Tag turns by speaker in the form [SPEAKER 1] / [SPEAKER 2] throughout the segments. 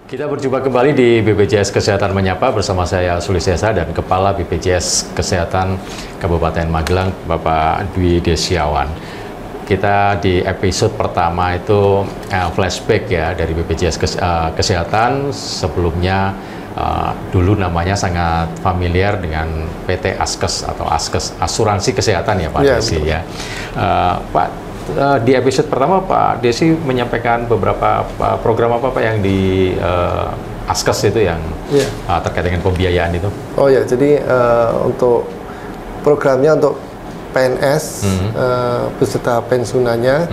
[SPEAKER 1] Kita berjumpa kembali di BPJS Kesehatan Menyapa bersama saya Sulistiasa dan Kepala BPJS Kesehatan Kabupaten Magelang, Bapak Dwi Desyawan. Kita di episode pertama itu flashback ya dari BPJS Kesehatan. Sebelumnya dulu namanya sangat familiar dengan PT Askes atau Askes Asuransi Kesehatan ya Pak Desi ya. Pak, di episode pertama Pak Desi menyampaikan beberapa program apa Pak yang di Askes itu yang terkait dengan pembiayaan itu.
[SPEAKER 2] Oh ya, jadi untuk programnya untuk PNS beserta pensiunannya,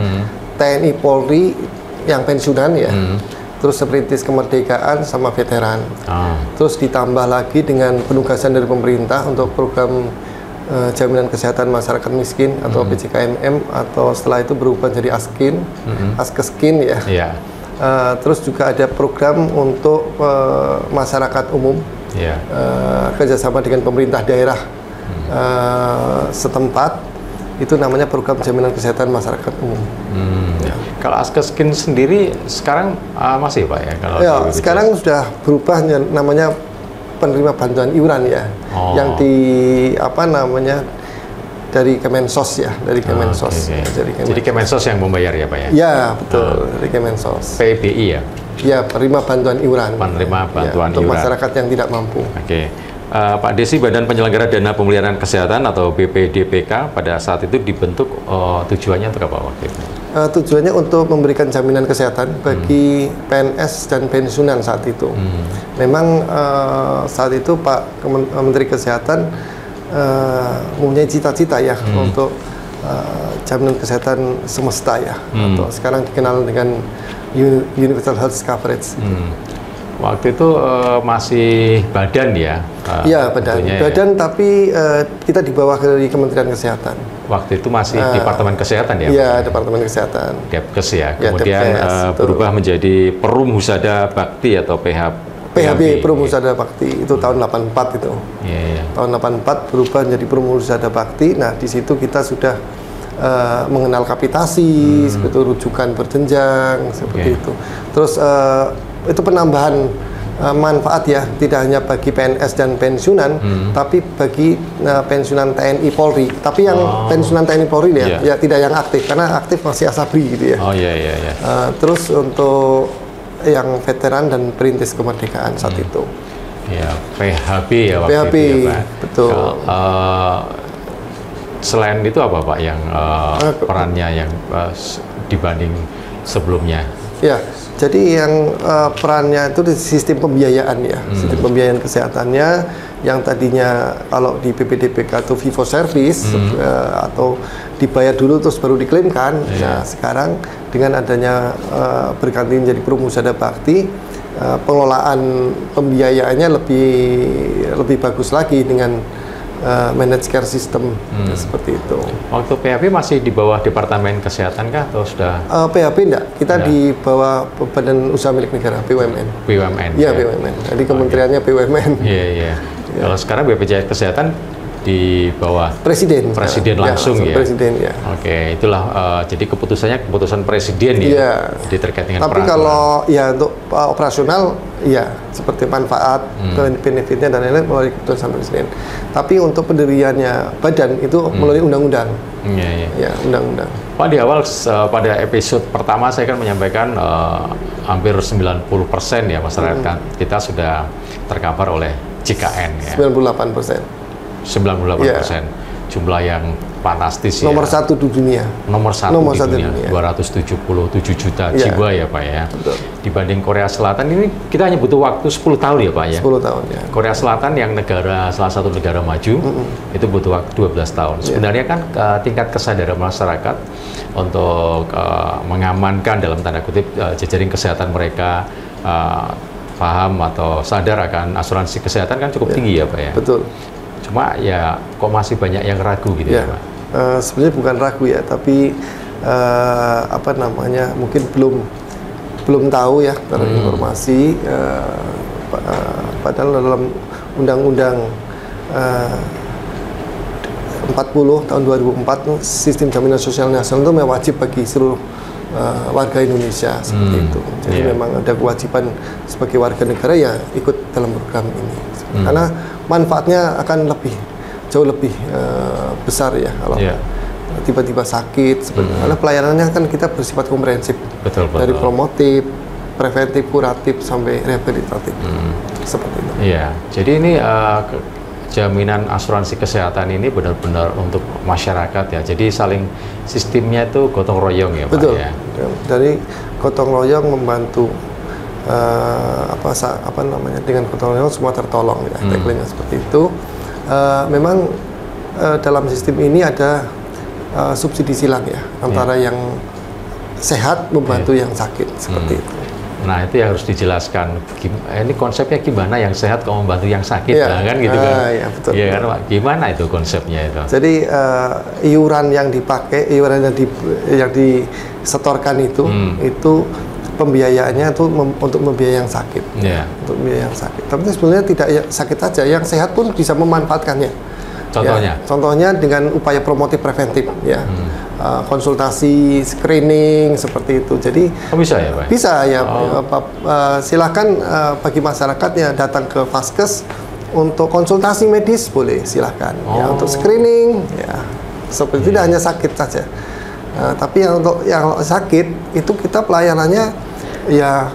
[SPEAKER 2] TNI Polri yang pensiunan ya, terus Perintis Kemerdekaan sama veteran. Terus ditambah lagi dengan penugasan dari pemerintah untuk program jaminan kesehatan masyarakat miskin atau PJKMM, atau setelah itu berubah jadi Askin, Askeskin ya. Terus juga ada program untuk masyarakat umum, kerjasama dengan pemerintah daerah setempat, itu namanya program jaminan kesehatan masyarakat umum.
[SPEAKER 1] Kalau Askeskin sendiri sekarang masih Pak ya? Kalau
[SPEAKER 2] sekarang sudah berubah namanya penerima bantuan iuran ya, yang di dari Kemensos ya, dari Kemensos.
[SPEAKER 1] Jadi Kemensos yang membayar ya Pak ya?
[SPEAKER 2] Ya betul, dari Kemensos.
[SPEAKER 1] PBI ya?
[SPEAKER 2] Ya, penerima bantuan iuran.
[SPEAKER 1] Penerima bantuan
[SPEAKER 2] untuk
[SPEAKER 1] iuran.
[SPEAKER 2] Masyarakat yang tidak mampu.
[SPEAKER 1] Pak Desi, Badan Penyelenggara Dana Pemeliharaan Kesehatan atau BPDPK pada saat itu dibentuk, tujuannya untuk apa waktu itu?
[SPEAKER 2] Tujuannya untuk memberikan jaminan kesehatan bagi PNS dan pensiunan saat itu. Memang saat itu Pak Menteri Kesehatan mempunyai cita-cita ya untuk jaminan kesehatan semesta ya, atau sekarang dikenal dengan Universal Health Coverage.
[SPEAKER 1] Waktu itu masih badan ya?
[SPEAKER 2] Iya, badan, tapi kita di bawah dari Kementerian Kesehatan.
[SPEAKER 1] Waktu itu masih Departemen Kesehatan ya?
[SPEAKER 2] Iya, Departemen Kesehatan.
[SPEAKER 1] Depkes ya, kemudian berubah menjadi Perum Husada Bakti atau
[SPEAKER 2] PHB, Perum Husada Bakti, itu tahun 84 itu. Tahun 84 berubah menjadi Perum Husada Bakti. Nah, di situ kita sudah mengenal kapitasi, seperti rujukan berjenjang, seperti itu. Terus itu penambahan manfaat ya, tidak hanya bagi PNS dan pensiunan, tapi bagi pensiunan TNI Polri. Tapi yang pensiunan TNI Polri ya tidak yang aktif, karena aktif masih Asabri gitu ya. Terus untuk yang veteran dan Perintis Kemerdekaan saat itu.
[SPEAKER 1] Ya, PHB ya waktu
[SPEAKER 2] PHB,
[SPEAKER 1] itu ya Pak.
[SPEAKER 2] Betul.
[SPEAKER 1] Selain itu apa Pak yang perannya yang dibanding sebelumnya?
[SPEAKER 2] Ya, jadi yang perannya itu di sistem pembiayaan ya, sistem pembiayaan kesehatannya yang tadinya kalau di BPDPK itu fee for service atau dibayar dulu terus baru diklaimkan. Nah, sekarang dengan adanya berganti menjadi Perum Husada Bakti, pengelolaan pembiayaannya lebih bagus lagi dengan managed care system seperti itu.
[SPEAKER 1] Waktu PHB masih di bawah Departemen Kesehatan kah atau sudah?
[SPEAKER 2] PHB enggak, kita di bawah Badan Usaha Milik Negara, BUMN.
[SPEAKER 1] BUMN.
[SPEAKER 2] Iya, BUMN. Jadi kementeriannya BUMN.
[SPEAKER 1] Iya. Kalau sekarang BPJS Kesehatan di bawah Presiden langsung ya.
[SPEAKER 2] Presiden ya.
[SPEAKER 1] Oke, itulah jadi keputusan Presiden ya. Jadi terkait dengan
[SPEAKER 2] tapi kalau ya untuk operasional ya seperti manfaat, benefitnya dan lain-lain melalui keputusan Presiden. Tapi untuk pendiriannya badan itu melalui undang-undang. Ya, undang-undang.
[SPEAKER 1] Pak, di awal pada episode pertama saya kan menyampaikan hampir 90% ya masyarakat kita sudah tercover oleh JKN ya.
[SPEAKER 2] 98%.
[SPEAKER 1] 98%. Jumlah yang fantastis
[SPEAKER 2] nomor satu di dunia.
[SPEAKER 1] Nomor satu di dunia. 277 juta jiwa ya Pak ya.
[SPEAKER 2] Betul.
[SPEAKER 1] Dibanding Korea Selatan ini kita hanya butuh waktu 10 tahun ya Pak ya.
[SPEAKER 2] 10 tahun ya.
[SPEAKER 1] Korea Selatan yang salah satu negara maju itu butuh waktu 12 tahun. Sebenarnya kan tingkat kesadaran masyarakat untuk mengamankan dalam tanda kutip jejaring kesehatan mereka, paham atau sadar akan asuransi kesehatan kan cukup tinggi ya Pak ya.
[SPEAKER 2] Betul.
[SPEAKER 1] Cuma ya kok masih banyak yang ragu gitu ya Pak?
[SPEAKER 2] Sebenarnya bukan ragu ya, tapi mungkin belum tahu ya terinformasi. Padahal dalam Undang-Undang 40 tahun 2004 sistem jaminan sosial nasional itu wajib bagi seluruh warga Indonesia seperti itu. Jadi memang ada kewajiban sebagai warga negara ya ikut dalam program ini. Karena manfaatnya akan jauh lebih besar ya kalau tiba-tiba sakit seperti karena pelayanannya kan kita bersifat komprehensif.
[SPEAKER 1] Betul.
[SPEAKER 2] Dari promotif, preventif, kuratif sampai rehabilitatif. Seperti itu.
[SPEAKER 1] Iya. Jadi ini jaminan asuransi kesehatan ini benar-benar untuk masyarakat ya. Jadi saling sistemnya itu gotong royong ya,
[SPEAKER 2] betul.
[SPEAKER 1] Pak ya.
[SPEAKER 2] Dari gotong royong membantu dengan gotong royong semua tertolong ya. Tagline-nya seperti itu. Memang dalam sistem ini ada subsidi silang ya antara yang sehat membantu yang sakit seperti itu.
[SPEAKER 1] Nah itu yang harus dijelaskan. Ini konsepnya gimana yang sehat kalau membantu yang sakit, kan gitu kan?
[SPEAKER 2] Iya betul.
[SPEAKER 1] Iya kan Pak. Gimana itu konsepnya itu?
[SPEAKER 2] Jadi iuran yang dipakai, iuran yang disetorkan itu pembiayaannya itu untuk membiayai yang sakit. Untuk membiayai yang sakit. Tapi sebenarnya tidak sakit saja, yang sehat pun bisa memanfaatkannya.
[SPEAKER 1] Contohnya?
[SPEAKER 2] Ya, contohnya dengan upaya promotif preventif, ya, konsultasi, screening seperti itu. Jadi
[SPEAKER 1] bisa ya, Pak?
[SPEAKER 2] Bisa ya. Silakan bagi masyarakat yang datang ke Vaskes untuk konsultasi medis boleh silakan. Ya, untuk screening, ya, seperti tidak hanya sakit saja. Tapi untuk yang sakit itu kita pelayanannya ya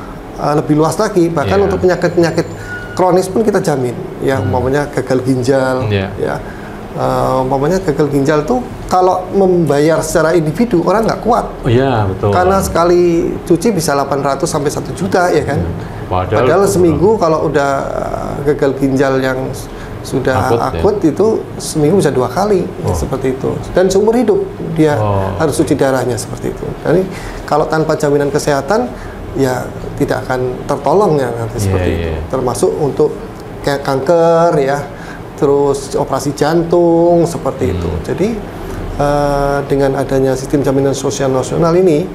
[SPEAKER 2] lebih luas lagi. Bahkan untuk penyakit-penyakit kronis pun kita jamin. Ya, umpamanya gagal ginjal, ya. Umpamanya gagal ginjal tuh kalau membayar secara individu orang nggak kuat.
[SPEAKER 1] Iya betul.
[SPEAKER 2] Karena sekali cuci bisa 800 sampai 1 juta ya kan. Padahal seminggu kalau udah gagal ginjal yang sudah akut itu seminggu bisa 2 kali seperti itu. Dan seumur hidup dia harus cuci darahnya seperti itu. Jadi kalau tanpa jaminan kesehatan ya tidak akan tertolong ya nanti seperti itu. Termasuk untuk kayak kanker ya. Terus operasi jantung seperti itu. Jadi dengan adanya sistem jaminan sosial nasional ini,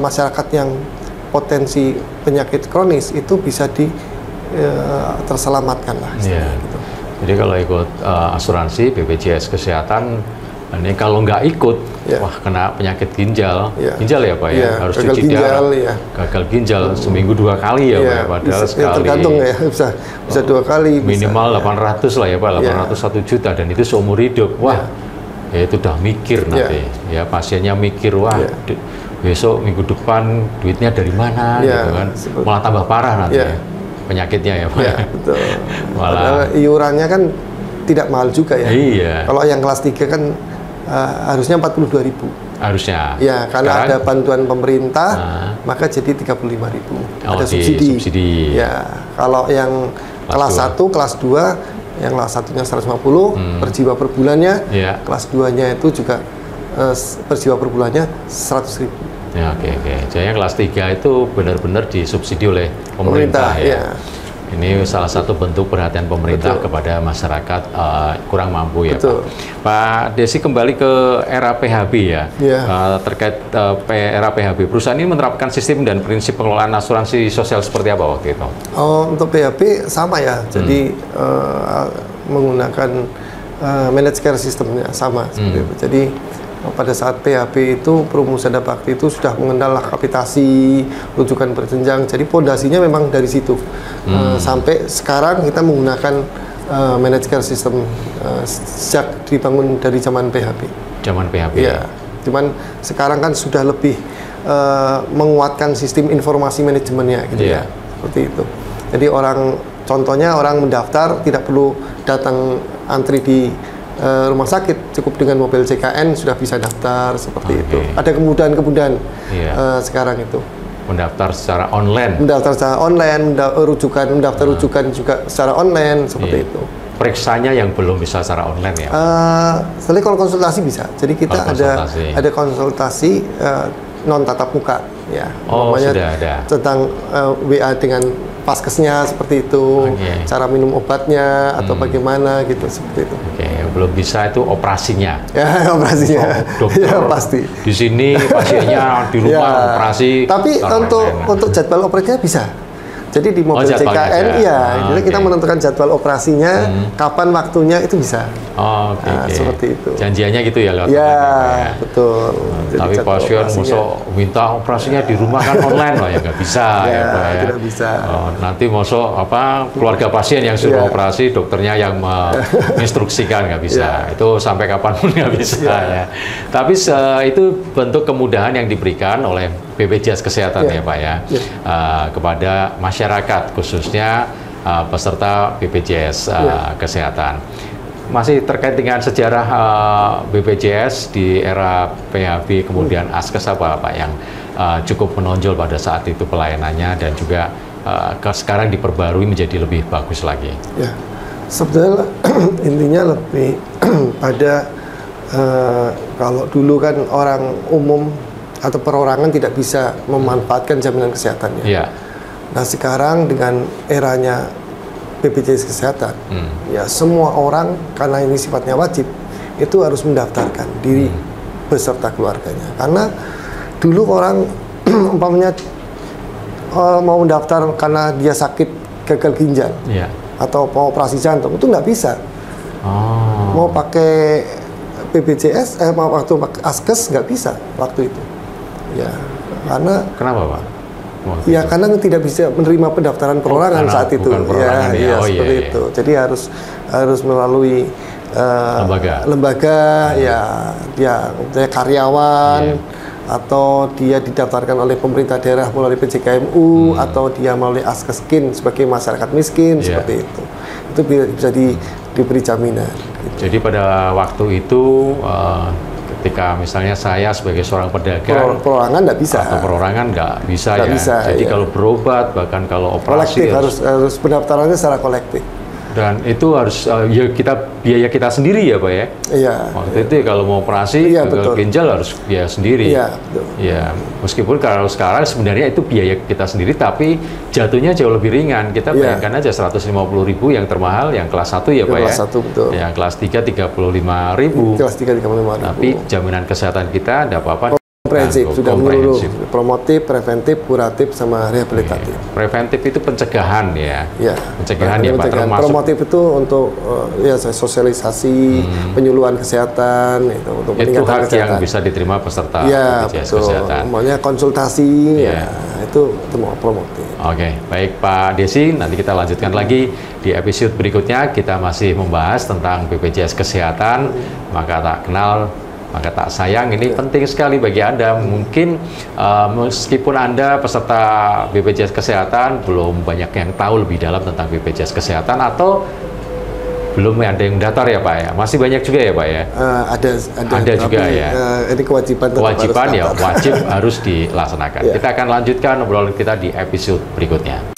[SPEAKER 2] masyarakat yang potensi penyakit kronis itu bisa terselamatkan lah. Gitu.
[SPEAKER 1] Jadi kalau ikut asuransi BPJS Kesehatan, ini kalau nggak ikut, wah kena penyakit ginjal, ginjal ya Pak ya, harus cuci darah, gagal ginjal seminggu 2 kali ya Pak, padahal sekali.
[SPEAKER 2] Tergantung ya, bisa 2 kali.
[SPEAKER 1] Minimal 800 lah ya Pak, 800 1 juta dan itu seumur hidup, wah ya itu udah mikir nanti, ya pasiennya mikir, wah besok minggu depan duitnya dari mana, gitu kan, malah tambah parah nanti penyakitnya ya Pak.
[SPEAKER 2] Betul. Malah iurannya kan tidak mahal juga ya. Kalau yang kelas 3 kan harusnya 42.000. Harusnya. Ya, karena ada bantuan pemerintah, maka jadi 35.000. Ada subsidi. Ya, kalau yang kelas 1, kelas 2, yang kelas 1-nya 150 per jiwa per bulannya, kelas 2-nya itu juga per jiwa per bulannya 100.000.
[SPEAKER 1] Ya, oke. Jadi yang kelas 3 itu benar-benar disubsidi oleh pemerintah ya. Ini salah satu bentuk perhatian pemerintah kepada masyarakat kurang mampu ya Pak. Desi, kembali ke era PHB ya, terkait era PHB. Perusahaan ini menerapkan sistem dan prinsip pengelolaan asuransi sosial seperti apa waktu itu?
[SPEAKER 2] Untuk PHB sama ya, jadi menggunakan managed care systemnya sama seperti itu. Jadi pada saat PHB itu Perumusan Bakti itu sudah mengenal kapitasi, rujukan berjenjang. Jadi pondasinya memang dari situ. Sampai sekarang kita menggunakan managed care system sejak dibangun dari zaman PHB. Zaman PHB. Ya. Cuman sekarang kan sudah lebih menguatkan sistem informasi manajemennya gitu ya. Seperti itu. Jadi contohnya orang mendaftar tidak perlu datang antri di rumah sakit, cukup dengan mobil CKN sudah bisa daftar seperti itu. Ada kemudahan-kemudahan sekarang itu. Mendaftar secara online. Mendaftar rujukan juga secara online seperti itu.
[SPEAKER 1] Periksanya yang belum bisa secara online ya?
[SPEAKER 2] Jadi kalau konsultasi bisa. Jadi kita ada konsultasi non tatap muka ya.
[SPEAKER 1] Sudah ada.
[SPEAKER 2] Tentang WA dengan Vaskesnya seperti itu, cara minum obatnya atau bagaimana gitu seperti itu.
[SPEAKER 1] Belum bisa itu operasinya.
[SPEAKER 2] Ya, operasinya.
[SPEAKER 1] Dokter
[SPEAKER 2] ya, pasti.
[SPEAKER 1] Di sini pasiennya di rumah operasi.
[SPEAKER 2] Tapi untuk jadwal operasinya bisa. Jadi di mobil
[SPEAKER 1] jadwalnya
[SPEAKER 2] CKN,
[SPEAKER 1] aja.
[SPEAKER 2] iya, jadi kita
[SPEAKER 1] Oke.
[SPEAKER 2] menentukan jadwal operasinya, kapan waktunya itu bisa.
[SPEAKER 1] Oh, oke,
[SPEAKER 2] Nah,
[SPEAKER 1] oke.
[SPEAKER 2] seperti itu.
[SPEAKER 1] Janjiannya gitu ya lewat
[SPEAKER 2] Ya,
[SPEAKER 1] online, Pak, ya?
[SPEAKER 2] betul. Jadi
[SPEAKER 1] Tapi
[SPEAKER 2] jadwal
[SPEAKER 1] pasien
[SPEAKER 2] operasinya.
[SPEAKER 1] masuk minta operasinya di rumah kan online loh ya nggak bisa
[SPEAKER 2] Ya,
[SPEAKER 1] Pak, ya.
[SPEAKER 2] tidak bisa.
[SPEAKER 1] Oh, nanti masuk keluarga pasien yang suruh
[SPEAKER 2] Ya.
[SPEAKER 1] operasi, dokternya yang menginstruksikan nggak bisa. Itu sampai kapanpun nggak bisa ya. Tapi itu bentuk kemudahan yang diberikan oleh BPJS Kesehatan ya Pak ya, kepada masyarakat khususnya peserta BPJS Kesehatan. Masih terkait dengan sejarah BPJS di era PHB kemudian Askes apa Pak yang cukup menonjol pada saat itu pelayanannya dan juga sekarang diperbarui menjadi lebih bagus lagi.
[SPEAKER 2] Ya, sebetulnya intinya lebih pada kalau dulu kan orang umum atau perorangan tidak bisa memanfaatkan jaminan kesehatannya.
[SPEAKER 1] Iya.
[SPEAKER 2] Nah sekarang dengan eranya BPJS Kesehatan, ya semua orang karena ini sifatnya wajib itu harus mendaftarkan diri beserta keluarganya. Karena dulu orang umpamanya mau mendaftar karena dia sakit gagal ginjal atau mau operasi jantung itu nggak bisa. Mau pakai BPJS, waktu Askes nggak bisa waktu itu. Ya, karena
[SPEAKER 1] kenapa Pak?
[SPEAKER 2] Ya karena tidak bisa menerima pendaftaran perorangan saat itu.
[SPEAKER 1] Perorangan,
[SPEAKER 2] ya, seperti itu. Jadi harus melalui lembaga ya karyawan atau dia didaftarkan oleh pemerintah daerah melalui PJKMU atau dia melalui Askeskin sebagai masyarakat miskin seperti itu. Itu bisa diberi jaminan. Gitu.
[SPEAKER 1] Jadi pada waktu itu ketika misalnya saya sebagai seorang pedagang
[SPEAKER 2] perorangan nggak bisa
[SPEAKER 1] atau perorangan nggak bisa
[SPEAKER 2] nggak
[SPEAKER 1] ya.
[SPEAKER 2] bisa,
[SPEAKER 1] jadi kalau berobat bahkan kalau operasi
[SPEAKER 2] kolektif harus pendaftarannya secara kolektif.
[SPEAKER 1] Dan itu harus biaya kita sendiri ya Pak ya.
[SPEAKER 2] Iya.
[SPEAKER 1] Waktu itu kalau mau operasi gagal ginjal harus biaya sendiri.
[SPEAKER 2] Iya, betul.
[SPEAKER 1] Ya, meskipun kalau sekarang sebenarnya itu biaya kita sendiri tapi jatuhnya jauh lebih ringan. Kita bayangkan aja 150.000 yang termahal yang kelas 1 ya Pak ya.
[SPEAKER 2] Kelas 1 betul.
[SPEAKER 1] Yang kelas 3 35.000.
[SPEAKER 2] Kelas 3 35.000.
[SPEAKER 1] Tapi jaminan kesehatan kita ada apa-apa
[SPEAKER 2] komprehensif, sudah menyeluruh, promotif, preventif, kuratif, sama rehabilitatif.
[SPEAKER 1] Preventif itu pencegahan ya.
[SPEAKER 2] Ya.
[SPEAKER 1] Pencegahan ya Pak, termasuk.
[SPEAKER 2] Promotif itu untuk sosialisasi, penyuluhan kesehatan, itu untuk
[SPEAKER 1] Itu
[SPEAKER 2] meningkatkan
[SPEAKER 1] hak
[SPEAKER 2] kesehatan.
[SPEAKER 1] yang bisa diterima peserta
[SPEAKER 2] Ya,
[SPEAKER 1] BPJS
[SPEAKER 2] betul.
[SPEAKER 1] Kesehatan.
[SPEAKER 2] Maunya konsultasi, itu mau promotif.
[SPEAKER 1] Oke, baik Pak Desi, nanti kita lanjutkan lagi di episode berikutnya. Kita masih membahas tentang BPJS Kesehatan, maka tak kenal maka tak sayang. Ini penting sekali bagi Anda. Mungkin meskipun Anda peserta BPJS Kesehatan belum banyak yang tahu lebih dalam tentang BPJS Kesehatan atau belum ada yang daftar ya Pak ya, masih banyak juga ya Pak ya.
[SPEAKER 2] Ada
[SPEAKER 1] juga ya.
[SPEAKER 2] Ini kewajiban
[SPEAKER 1] ya wajib harus dilaksanakan. Kita akan lanjutkan obrolan kita di episode berikutnya.